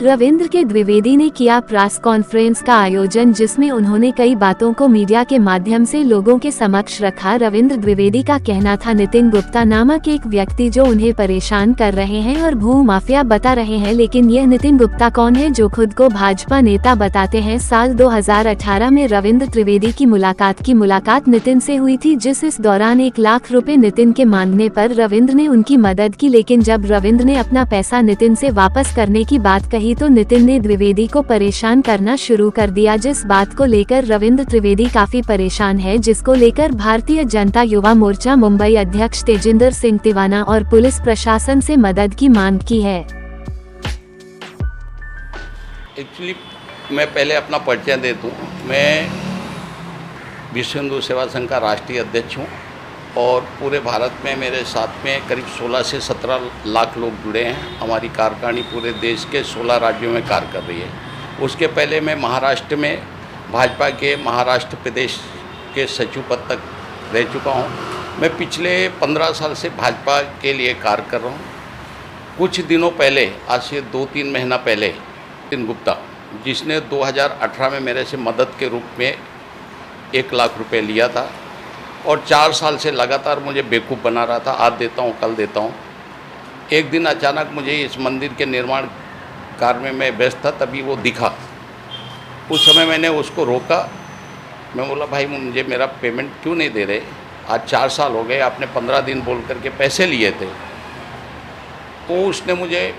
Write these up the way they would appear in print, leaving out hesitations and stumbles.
रविंद्र के द्विवेदी ने किया प्रेस कॉन्फ्रेंस का आयोजन, जिसमें उन्होंने कई बातों को मीडिया के माध्यम से लोगों के समक्ष रखा। रविंद्र द्विवेदी का कहना था, नितिन गुप्ता नामक एक व्यक्ति जो उन्हें परेशान कर रहे हैं और भू माफिया बता रहे हैं, लेकिन यह नितिन गुप्ता कौन है जो खुद को भाजपा नेता बताते हैं। साल 2018 में रविंद्र त्रिवेदी की मुलाकात नितिन से हुई थी, इस दौरान 1 लाख रुपए नितिन के मांगने पर रविंद्र ने उनकी मदद की, लेकिन जब रविंद्र ने अपना पैसा नितिन से वापस करने की बात कही तो नितिन ने द्विवेदी को परेशान करना शुरू कर दिया, जिस बात को लेकर रविंद्र त्रिवेदी काफी परेशान है, जिसको लेकर भारतीय जनता युवा मोर्चा मुंबई अध्यक्ष तेजिंदर सिंह तिवाना और पुलिस प्रशासन से मदद की मांग की है। एक्चुअली मैं पहले अपना परिचय दे दूं, मैं विश्व हिंदू सेवा संघ का राष्ट्रीय अध्यक्ष हूं और पूरे भारत में मेरे साथ में करीब 16 से 17 लाख लोग जुड़े हैं। हमारी कार्यकारिणी पूरे देश के 16 राज्यों में कार्य कर रही है। उसके पहले मैं महाराष्ट्र में भाजपा के महाराष्ट्र प्रदेश के सचिव पद तक रह चुका हूं। मैं पिछले 15 साल से भाजपा के लिए कार्य कर रहा हूं। कुछ दिनों पहले, आज से 2-3 महीना पहले, नितिन गुप्ता, जिसने 2018 में मेरे से मदद के रूप में 1 लाख रुपए लिया था और 4 साल से लगातार मुझे बेवकूफ़ बना रहा था, आज देता हूँ कल देता हूँ। एक दिन अचानक मुझे इस मंदिर के निर्माण कार्य में मैं व्यस्त था, तभी वो दिखा। उस समय मैंने उसको रोका। मैं बोला, भाई मुझे मेरा पेमेंट क्यों नहीं दे रहे? आज 4 साल हो गए, आपने 15 दिन बोल करके पैसे लिए थे। तो उसने मुझे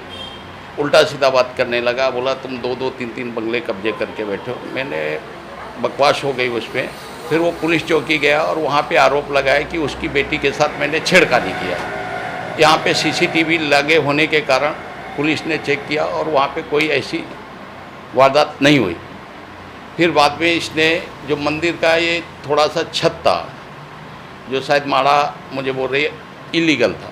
उल्टा सीधा बात करने लगा, बोला तुम 2-2, 3-3 बंगले कब्जे करके बैठे हो। मैंने बकवास हो गई उस पर। फिर वो पुलिस चौकी गया और वहाँ पे आरोप लगाया कि उसकी बेटी के साथ मैंने छेड़खानी किया। यहाँ पे सीसीटीवी लगे होने के कारण पुलिस ने चेक किया और वहाँ पे कोई ऐसी वारदात नहीं हुई। फिर बाद में इसने जो मंदिर का ये थोड़ा सा छत था, जो शायद माड़ा मुझे बोल रही है इलीगल था,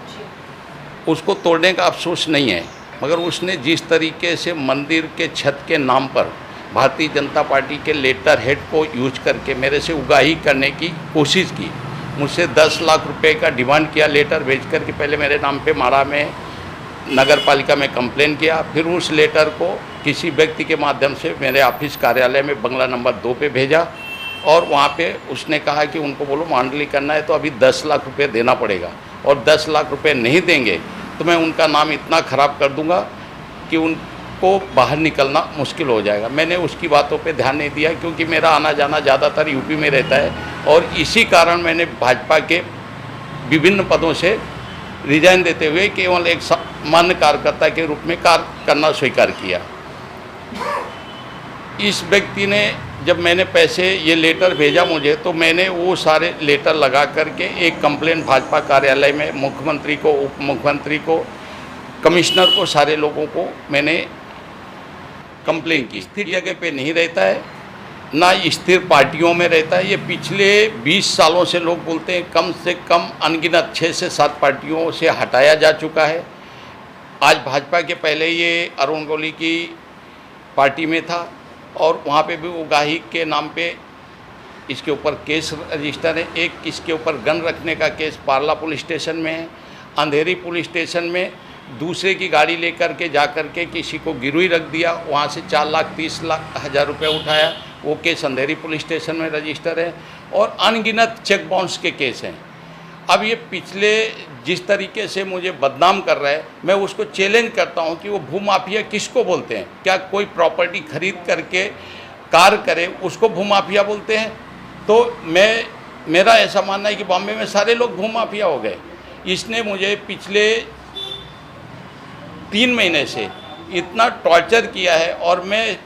उसको तोड़ने का अफसोस नहीं है, मगर उसने जिस तरीके से मंदिर के छत के नाम पर भारतीय जनता पार्टी के लेटर हेड को यूज करके मेरे से उगाही करने की कोशिश की, मुझसे 10 लाख रुपए का डिमांड किया लेटर भेज करके। पहले मेरे नाम पे माड़ा में नगर पालिका में कंप्लेन किया, फिर उस लेटर को किसी व्यक्ति के माध्यम से मेरे ऑफिस कार्यालय में बंगला नंबर 2 पे भेजा और वहाँ पे उसने कहा कि उनको बोलो मांडली करना है तो अभी 10 लाख रुपये देना पड़ेगा, और 10 लाख रुपये नहीं देंगे तो मैं उनका नाम इतना ख़राब कर दूँगा कि को बाहर निकलना मुश्किल हो जाएगा। मैंने उसकी बातों पे ध्यान नहीं दिया, क्योंकि मेरा आना जाना ज़्यादातर यूपी में रहता है और इसी कारण मैंने भाजपा के विभिन्न पदों से रिजाइन देते हुए केवल एक सामान्य कार्यकर्ता के रूप में कार्य करना स्वीकार किया। इस व्यक्ति ने, जब मैंने पैसे ये लेटर भेजा मुझे, तो मैंने वो सारे लेटर लगा करके एक कंप्लेंट भाजपा कार्यालय में मुख्यमंत्री को, उप मुख्यमंत्री को, कमिश्नर को, सारे लोगों को मैंने कंप्लेन की। स्थिर जगह पे नहीं रहता है, ना स्थिर पार्टियों में रहता है। ये पिछले 20 सालों से लोग बोलते हैं, कम से कम अनगिनत 6 से 7 पार्टियों से हटाया जा चुका है। आज भाजपा के पहले ये अरुण गोली की पार्टी में था और वहाँ पे भी उगाही के नाम पे इसके ऊपर केस रजिस्टर है। एक इसके ऊपर गन रखने का केस पारला पुलिस स्टेशन में है। अंधेरी पुलिस स्टेशन में दूसरे की गाड़ी लेकर के जा कर के किसी को गिरवी रख दिया, वहाँ से 4,30,00,000 रुपये उठाया, वो केस अंधेरी पुलिस स्टेशन में रजिस्टर है। और अनगिनत चेक बाउंस के केस हैं। अब ये पिछले जिस तरीके से मुझे बदनाम कर रहा है, मैं उसको चैलेंज करता हूँ कि वो भूमाफिया किसको बोलते हैं? क्या कोई प्रॉपर्टी खरीद करके कार्य करे उसको भूमाफिया बोलते हैं? तो मेरा ऐसा मानना है कि बॉम्बे में सारे लोग भूमाफिया हो गए। इसने मुझे पिछले 3 महीने से इतना टॉर्चर किया है और मैं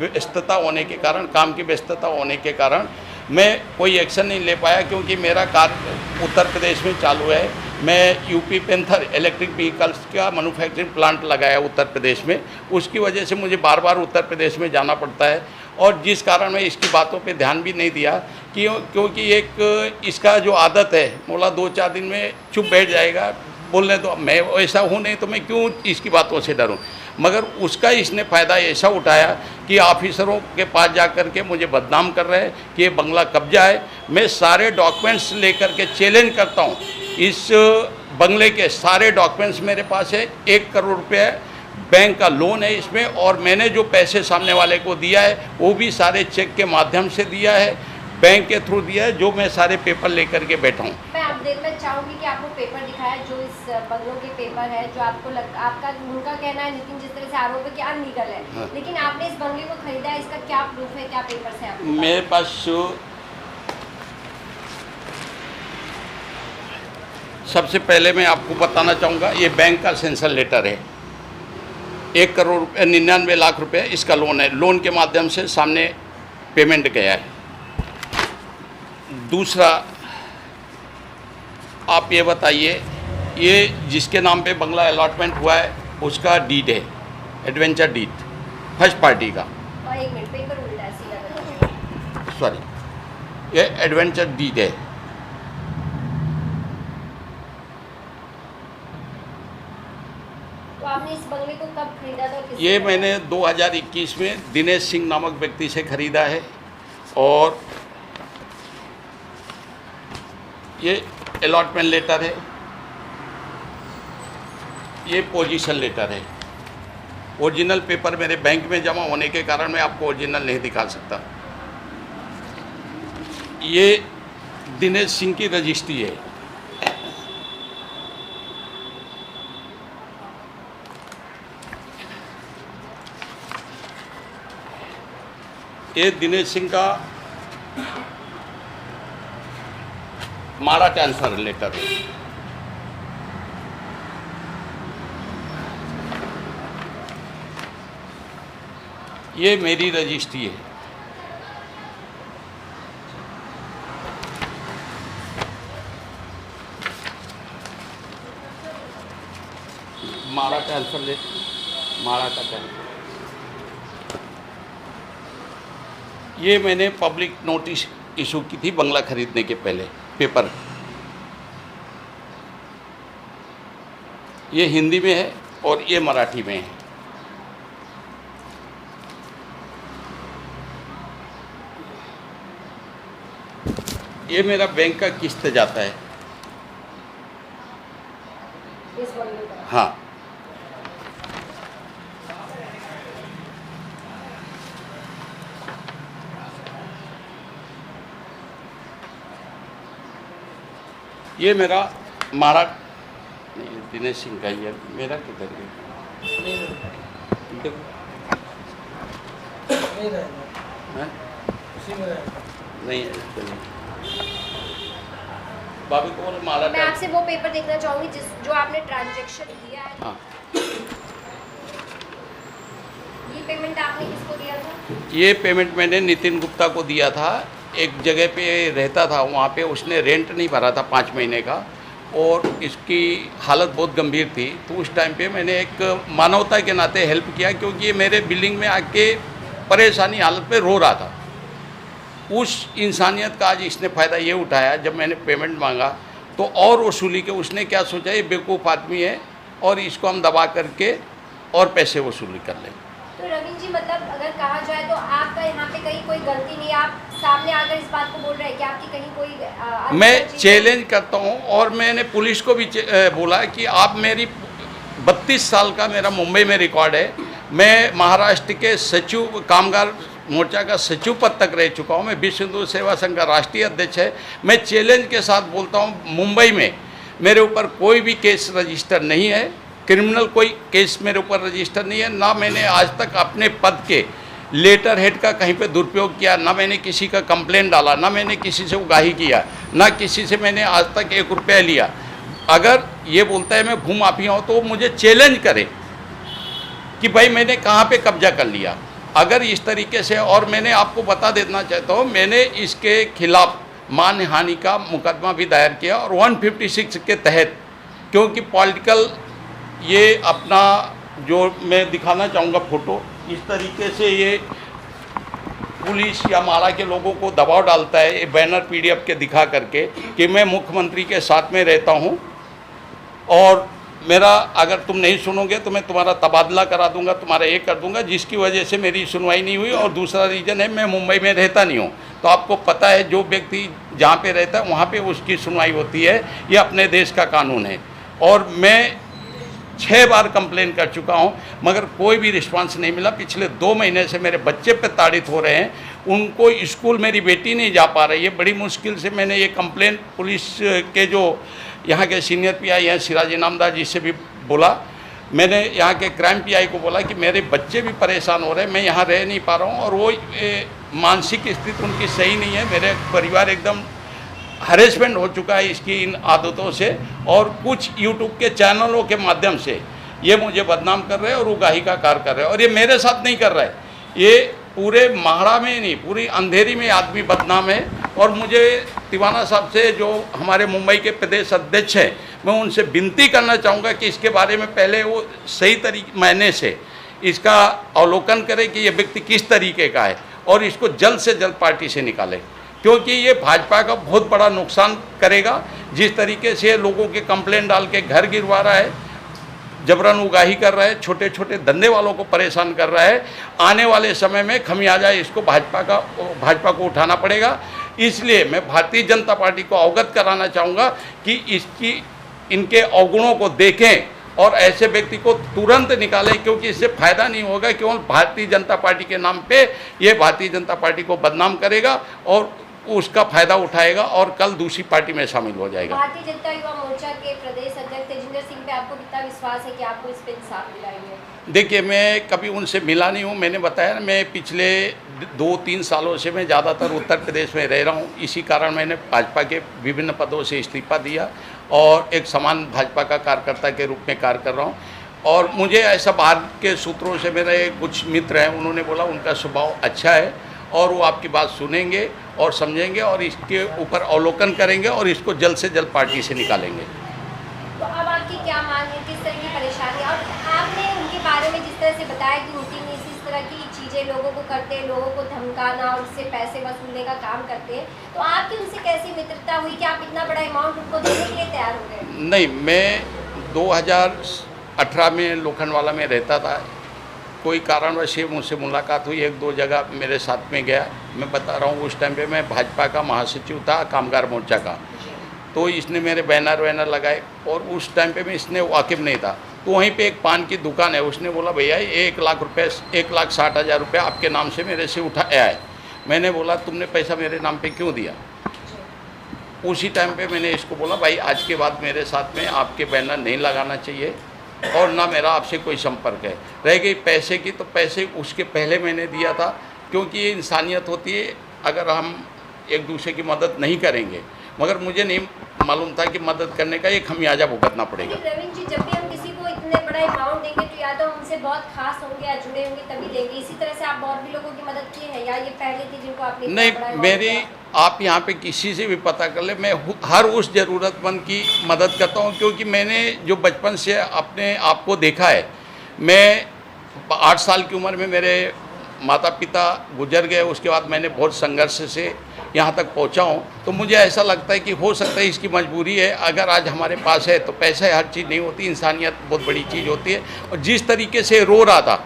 व्यस्तता होने के कारण, काम की व्यस्तता होने के कारण मैं कोई एक्शन नहीं ले पाया, क्योंकि मेरा कार्य उत्तर प्रदेश में चालू है। मैं यूपी पेंथर इलेक्ट्रिक व्हीकल्स का मैन्युफैक्चरिंग प्लांट लगाया उत्तर प्रदेश में, उसकी वजह से मुझे बार बार उत्तर प्रदेश में जाना पड़ता है और जिस कारण मैं इसकी बातों पे ध्यान भी नहीं दिया, क्योंकि एक इसका जो आदत है, बोला 2-4 दिन में चुप बैठ जाएगा, बोलने तो मैं ऐसा हूँ नहीं तो मैं क्यों इसकी बातों से डरूं। मगर उसका इसने फ़ायदा ऐसा उठाया कि ऑफिसरों के पास जा कर के मुझे बदनाम कर रहे हैं कि ये बंगला कब्जा है। मैं सारे डॉक्यूमेंट्स लेकर के चैलेंज करता हूँ, इस बंगले के सारे डॉक्यूमेंट्स मेरे पास है। 1 करोड़ रुपये बैंक का लोन है इसमें, और मैंने जो पैसे सामने वाले को दिया है वो भी सारे चेक के माध्यम से दिया है, बैंक के थ्रू दिया है, जो मैं सारे पेपर लेकर के बैठा हूँ। मैं आप देख मैं चाहूँगी कि आपको पेपर दिखाया जो इस बंगलों के पेपर है, जो आपको आपका उनका कहना है नितिन जिस तरह से आरोप है कि अनलीगल है, हाँ। लेकिन आपने इस बंगले को खरीदा है, इसका क्या प्रूफ है, क्या पेपर्स हैं आपके पास? मेरे पास सबसे पहले मैं आपको बताना चाहूँगा, ये बैंक का सेंसर लेटर है, 1 करोड़ रुपये 99 लाख रुपए इसका लोन है, लोन के माध्यम से सामने पेमेंट गया है। दूसरा, आप ये बताइए, ये जिसके नाम पे बंगला अलॉटमेंट हुआ है उसका डीड है, एडवेंचर डीड, फर्स्ट पार्टी का, और 1 मिनट, पेपर उल्टा है, सीधा सॉरी, ये एडवेंचर डीड है। तो आपने इस बंगले को कब खरीदा था और किससे ये खरीदा? मैंने 2021 में दिनेश सिंह नामक व्यक्ति से खरीदा है, और ये अलॉटमेंट लेटर है, ये पोजीशन लेटर है। ओरिजिनल पेपर मेरे बैंक में जमा होने के कारण मैं आपको ओरिजिनल नहीं दिखा सकता। ये दिनेश सिंह की रजिस्ट्री है। ये दिनेश सिंह का माड़ा ट्रांसफर लेटर है। ये मेरी रजिस्ट्री है। माड़ा ट्रांसफर लेटर, माड़ा का ट्रांसफर, ये मैंने पब्लिक नोटिस इशू की थी बंगला खरीदने के पहले, पेपर। ये हिंदी में है और ये मराठी में है। ये मेरा बैंक का किस्त जाता है। इस बंगले का? हाँ, ये मेरा मारा नहीं, दिनेश सिंह का ही है। मेरा किधर गया? देखो, हैं? नहीं है, चलिए। बाबी को बोलो माला मैं आपसे वो पेपर देखना चाहूंगी जो आपने ट्रांजैक्शन किया है। हाँ, ये पेमेंट आपने किसको दिया था? ये पेमेंट मैंने नितिन गुप्ता को दिया था। एक जगह पे रहता था, वहाँ पे उसने रेंट नहीं भरा था 5 महीने का, और इसकी हालत बहुत गंभीर थी। तो उस टाइम पे मैंने एक मानवता के नाते हेल्प किया, क्योंकि ये मेरे बिल्डिंग में आके परेशानी हालत पे रो रहा था। उस इंसानियत का आज इसने फ़ायदा ये उठाया, जब मैंने पेमेंट मांगा तो और वसूली के उसने क्या सोचा, ये बेवकूफ़ आदमी है और इसको हम दबा करके और पैसे वसूली कर लें। तो रविंद्र जी, मतलब अगर कहा जाए तो आपका यहाँ पे कहीं कोई गलती नहीं है, आप सामने आकर इस बात को बोल रहे हैं कि आपकी कहीं कोई मैं चैलेंज करता हूँ, और मैंने पुलिस को भी बोला कि आप मेरी 32 साल का मेरा मुंबई में रिकॉर्ड है। मैं महाराष्ट्र के सचिव, कामगार मोर्चा का सचिव पद तक रह चुका हूँ। मैं विश्व हिंदू सेवा संघ का राष्ट्रीय अध्यक्ष है। मैं चैलेंज के साथ बोलता हूँ, मुंबई में मेरे ऊपर कोई भी केस रजिस्टर नहीं है, क्रिमिनल कोई केस मेरे ऊपर रजिस्टर नहीं है। ना मैंने आज तक अपने पद के लेटर हेड का कहीं पे दुरुपयोग किया, ना मैंने किसी का कंप्लेंट डाला, ना मैंने किसी से उगाही किया, ना किसी से मैंने आज तक 1 रुपया लिया। अगर ये बोलता है मैं भूमाफिया हूँ तो मुझे चैलेंज करे कि भाई मैंने कहाँ पे कब्जा कर लिया। अगर इस तरीके से, और मैंने आपको बता देना चाहता हूँ, मैंने इसके खिलाफ मानहानि का मुकदमा भी दायर किया, और 156 के तहत, क्योंकि पॉलिटिकल ये अपना जो मैं दिखाना चाहूँगा फ़ोटो, इस तरीके से ये पुलिस या माड़ा के लोगों को दबाव डालता है, ये बैनर पीडीएफ के दिखा करके कि मैं मुख्यमंत्री के साथ में रहता हूँ, और मेरा अगर तुम नहीं सुनोगे तो मैं तुम्हारा तबादला करा दूंगा, तुम्हारा ये कर दूंगा, जिसकी वजह से मेरी सुनवाई नहीं हुई। और दूसरा रीज़न है, मैं मुंबई में रहता नहीं हूँ। तो आपको पता है, जो व्यक्ति जहाँ पे रहता है वहाँ पे उसकी सुनवाई होती है, ये अपने देश का कानून है। और मैं 6 बार कंप्लेन कर चुका हूं, मगर कोई भी रिस्पांस नहीं मिला। पिछले 2 महीने से मेरे बच्चे पे ताड़ित हो रहे हैं, उनको स्कूल मेरी बेटी नहीं जा पा रही है। बड़ी मुश्किल से मैंने ये कंप्लेन पुलिस के जो यहाँ के सीनियर पीआई हैं सिराज इनामदार जी से भी बोला। मैंने यहाँ के क्राइम पीआई को बोला कि मेरे बच्चे भी परेशान हो रहे हैं, मैं यहाँ रह नहीं पा रहा हूँ, और वो मानसिक स्थिति उनकी सही नहीं है। मेरे परिवार एकदम हरेसमेंट हो चुका है इसकी इन आदतों से, और कुछ यूट्यूब के चैनलों के माध्यम से ये मुझे बदनाम कर रहे हैं और उगाही का कार्य कर रहे हैं। और ये मेरे साथ नहीं कर रहा है, ये पूरे माहड़ा में नहीं, पूरी अंधेरी में आदमी बदनाम है। और मुझे तिवाना साहब से, जो हमारे मुंबई के प्रदेश अध्यक्ष हैं, मैं उनसे विनती करना चाहूँगा कि इसके बारे में पहले वो सही तरीके मायने से इसका अवलोकन करें कि ये व्यक्ति किस तरीके का है, और इसको जल्द से जल्द पार्टी से निकालें, क्योंकि ये भाजपा का बहुत बड़ा नुकसान करेगा। जिस तरीके से लोगों के कंप्लेंट डाल के घर गिरवा रहा है, जबरन उगाही कर रहा है, छोटे छोटे धंधे वालों को परेशान कर रहा है, आने वाले समय में खमियाजा इसको भाजपा को उठाना पड़ेगा। इसलिए मैं भारतीय जनता पार्टी को अवगत कराना चाहूँगा कि इनके अवगुणों को देखें और ऐसे व्यक्ति को तुरंत निकालें, क्योंकि इससे फायदा नहीं होगा। केवल भारतीय जनता पार्टी के नाम पे ये भारतीय जनता पार्टी को बदनाम करेगा और उसका फायदा उठाएगा और कल दूसरी पार्टी में शामिल हो जाएगा। भारतीय जनता युवा मोर्चा के प्रदेश अध्यक्ष तेजिंदर सिंह पे आपको कितना विश्वास है कि आपको इस पे इंसाफ दिलाएंगे? देखिए, मैं कभी उनसे मिला नहीं हूँ। मैंने बताया ना, मैं पिछले 2-3 सालों से मैं ज़्यादातर उत्तर प्रदेश में रह रहा हूँ। इसी कारण मैंने भाजपा के विभिन्न पदों से इस्तीफा दिया और एक समान भाजपा का कार्यकर्ता के रूप में कार्य कर रहा हूँ। और मुझे ऐसा बाहर के सूत्रों से, मेरे कुछ मित्र हैं, उन्होंने बोला उनका स्वभाव अच्छा है और वो आपकी बात सुनेंगे और समझेंगे और इसके ऊपर अवलोकन करेंगे और इसको जल्द से जल्द पार्टी से निकालेंगे। तो अब आपकी क्या मांग है, किस तरह की परेशानी? और आपने उनके बारे में जिस तरह से बताया कि उनकी इस तरह की चीज़ें लोगों को करते हैं, लोगों को धमकाना और उससे पैसे वसूलने का काम करते हैं, तो आपकी उनसे कैसी मित्रता हुई कि आप इतना बड़ा अमाउंट उनको देने के लिए तैयार हो गए? नहीं, मैं 2018 में लोखंडवाला में रहता था। कोई कारणवश मुझसे मुलाकात हुई, 1-2 जगह मेरे साथ में गया। मैं बता रहा हूँ, उस टाइम पे मैं भाजपा का महासचिव था, कामगार मोर्चा का। तो इसने मेरे बैनर लगाए और उस टाइम पे मैं इसने वाकिफ नहीं था। तो वहीं पे एक पान की दुकान है, उसने बोला भैया 1,60,000 रुपये आपके नाम से मेरे से उठाया है। मैंने बोला तुमने पैसा मेरे नाम पे क्यों दिया? उसी टाइम पे मैंने इसको बोला भाई आज के बाद मेरे साथ में आपके बैनर नहीं लगाना चाहिए और ना मेरा आपसे कोई संपर्क है। रह गई पैसे की, तो पैसे उसके पहले मैंने दिया था, क्योंकि ये इंसानियत होती है। अगर हम एक दूसरे की मदद नहीं करेंगे, मगर मुझे नहीं मालूम था कि मदद करने का एक खमियाजा भुगतना पड़ेगा। रविंद्र जी, जब भी हम किसी को इतने बड़ा अमाउंट देंगे तो या तो हमसे बहुत खास होंगे या जुड़े होंगे तभी देंगे। इसी तरह से आप और भी लोगों की मदद की है या ये पहले थी जिनको आपने? नहीं, मेरी आप यहाँ पे किसी से भी पता कर ले, मैं हर उस ज़रूरतमंद की मदद करता हूँ, क्योंकि मैंने जो बचपन से अपने आप को देखा है। मैं 8 साल की उम्र में मेरे माता पिता गुजर गए, उसके बाद मैंने बहुत संघर्ष से यहाँ तक पहुँचा हूँ। तो मुझे ऐसा लगता है कि हो सकता है इसकी मजबूरी है। अगर आज हमारे पास है तो पैसा हर चीज़ नहीं होती, इंसानियत बहुत बड़ी चीज़ होती है। और जिस तरीके से रो रहा था,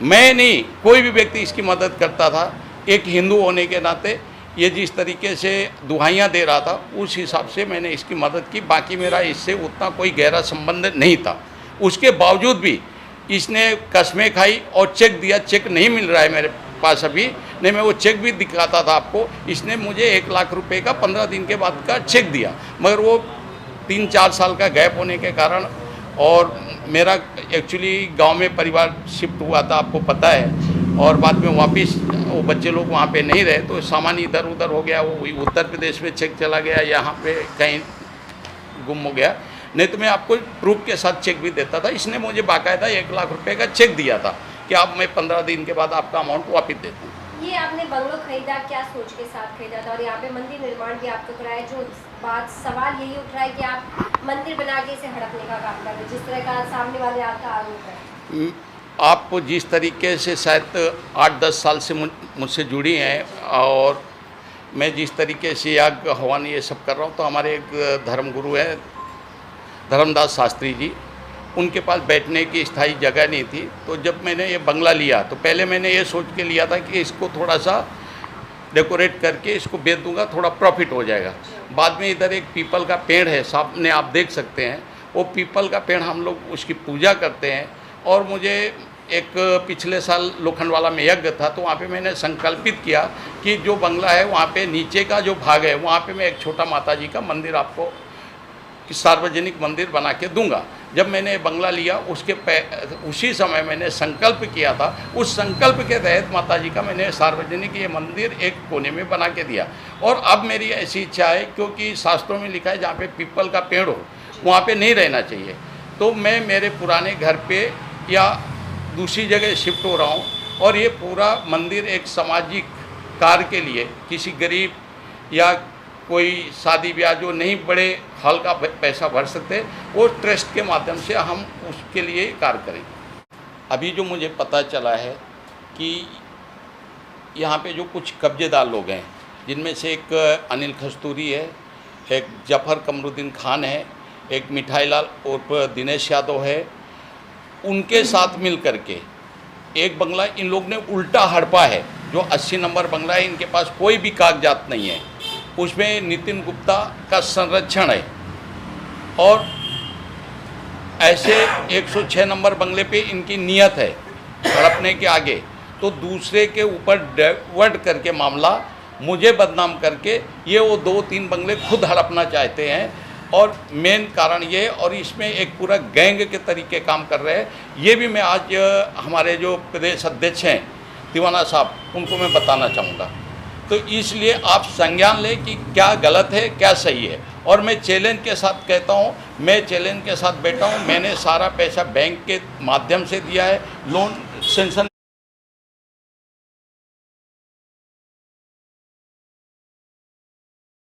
मैं नहीं कोई भी व्यक्ति इसकी मदद करता था। एक हिंदू होने के नाते ये जिस तरीके से दुहाइयाँ दे रहा था, उस हिसाब से मैंने इसकी मदद की। बाकी मेरा इससे उतना कोई गहरा संबंध नहीं था। उसके बावजूद भी इसने कस्में खाई और चेक दिया। चेक नहीं मिल रहा है मेरे पास अभी, नहीं मैं वो चेक भी दिखाता था आपको। इसने मुझे 1 लाख रुपए का 15 दिन के बाद का चेक दिया, मगर वो 3-4 साल का गैप होने के कारण, और मेरा एक्चुअली गांव में परिवार शिफ्ट हुआ था, आपको पता है, और बाद में वापस वो बच्चे लोग वहाँ पे नहीं रहे, तो सामान इधर उधर हो गया। वो उत्तर प्रदेश में चेक चला गया, यहाँ पे कहीं गुम हो गया। नहीं तो मैं आपको प्रूफ के साथ चेक भी देता था। इसने मुझे बाकायदा 1 लाख रुपए का चेक दिया था कि अब मैं 15 दिन के बाद आपका अमाउंट वापस देता हूँ। ये आपने बंगलो खरीदा क्या सोच के साथ खरीदा था? और यहाँ पे मंदिर निर्माण भी आपको कराया। जो सवाल यही उठ रहा है कि आप मंदिर बना के इसे हड़पने का काम कर रहे हैं, जिस तरह का सामने वाले आपका आरोप है। आप जिस तरीके से शायद 8-10 साल से मुझसे जुड़ी हैं, और मैं जिस तरीके से याग हवन ये सब कर रहा हूँ, तो हमारे एक धर्मगुरु हैं धर्मदास शास्त्री जी, उनके पास बैठने की स्थायी जगह नहीं थी। तो जब मैंने ये बंगला लिया, तो पहले मैंने ये सोच के लिया था कि इसको थोड़ा सा डेकोरेट करके इसको बेच दूंगा, थोड़ा प्रॉफिट हो जाएगा। बाद में इधर एक पीपल का पेड़ है, सामने आप देख सकते हैं, वो पीपल का पेड़ हम लोग उसकी पूजा करते हैं। और मुझे एक पिछले साल लोखंडवाला में यज्ञ था, तो वहाँ पे मैंने संकल्पित किया कि जो बंगला है वहाँ पे नीचे का जो भाग है वहाँ पे मैं एक छोटा माता जी का मंदिर आपको सार्वजनिक मंदिर बना के दूंगा। जब मैंने बंगला लिया उसी समय मैंने संकल्प किया था। उस संकल्प के तहत माता जी का मैंने सार्वजनिक ये मंदिर एक कोने में बना के दिया। और अब मेरी ऐसी इच्छा है, क्योंकि शास्त्रों में लिखा है जहाँ पे पीपल का पेड़ हो वहाँ पे नहीं रहना चाहिए, तो मैं मेरे पुराने घर पे या दूसरी जगह शिफ्ट हो रहा हूँ। और ये पूरा मंदिर एक सामाजिक कार्य के लिए, किसी गरीब या कोई शादी ब्याह जो नहीं बड़े हॉल का पैसा भर सकते, वो ट्रस्ट के माध्यम से हम उसके लिए कार्य करेंगे। अभी जो मुझे पता चला है कि यहाँ पे जो कुछ कब्जेदार लोग हैं, जिनमें से एक अनिल खस्तूरी है, एक जफर कमरुद्दीन खान है, एक मिठाई लाल उर्फ दिनेश यादव है, उनके साथ मिल करके एक बंगला इन लोग ने उल्टा हड़पा है। जो 80 नंबर बंगला है, इनके पास कोई भी कागजात नहीं है, उसमें नितिन गुप्ता का संरक्षण है। और ऐसे 106 नंबर बंगले पे इनकी नियत है हड़पने के आगे, तो दूसरे के ऊपर डाइवर्ट करके मामला मुझे बदनाम करके ये वो 2-3 बंगले खुद हड़पना चाहते हैं। और मेन कारण ये, और इसमें एक पूरा गैंग के तरीके काम कर रहे हैं, ये भी मैं आज हमारे जो प्रदेश अध्यक्ष हैं दीवाना साहब, उनको मैं बताना चाहूँगा। तो इसलिए आप संज्ञान लें कि क्या गलत है क्या सही है। और मैं चैलेंज के साथ कहता हूँ, मैं चैलेंज के साथ बैठा हूँ। मैंने सारा पैसा बैंक के माध्यम से दिया है, लोन सेंक्शन